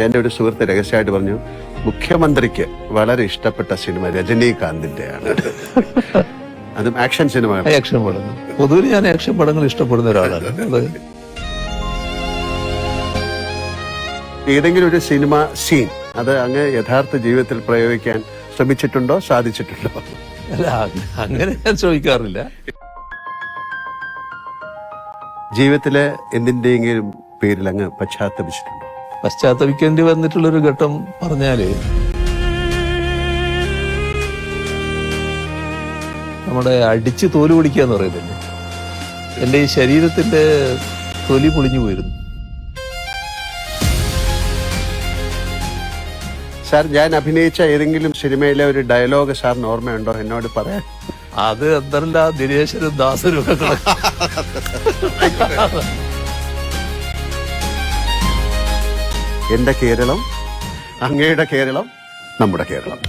എൻ്റെ ഒരു സുഹൃത്ത് രഹസ്യമായിട്ട് പറഞ്ഞു, മുഖ്യമന്ത്രിക്ക് വളരെ ഇഷ്ടപ്പെട്ട സിനിമ രജനീകാന്തിന്റെയാണ്. അതും ആക്ഷൻ സിനിമ. ആക്ഷൻ പടങ്ങൾ പൊതുവെ ഞാൻ ആക്ഷൻ പടങ്ങൾ ഇഷ്ടപ്പെടുന്ന ഒരാളാണ്. അത് ഏതെങ്കിലും ഒരു സിനിമ സീൻ അത് അങ്ങ് യഥാർത്ഥ ജീവിതത്തിൽ പ്രയോഗിക്കാൻ ശ്രമിച്ചിട്ടുണ്ടോ, സാധിച്ചിട്ടുണ്ടോ? അല്ല, അങ്ങനെ ഞാൻ ചോദിക്കാറില്ല. ജീവിതത്തിലെ എന്തിന്റെയെങ്കിലും പേരിൽ അങ്ങ് പശ്ചാത്തപിച്ചിട്ടുണ്ടോ? പശ്ചാത്തപിക്കേണ്ടി വന്നിട്ടുള്ളൊരു ഘട്ടം പറഞ്ഞാല്, നമ്മുടെ അടിച്ച് തോല് പൊളിക്കുക എന്ന് പറയുന്നില്ലേ, എന്റെ ഈ ശരീരത്തിന്റെ തൊലി പൊളിഞ്ഞു പോയിരുന്നു. സാർ, ഞാൻ അഭിനയിച്ച ഏതെങ്കിലും സിനിമയിലെ ഒരു ഡയലോഗ് സാറിന് ഓർമ്മയുണ്ടോ? എന്നോട് പറയാൻ. അത് എന്തല്ല ദിനേശനും ദാസനും ഒക്കെ എന്റെ കേരളം, അങ്ങയുടെ കേരളം, നമ്മുടെ കേരളം.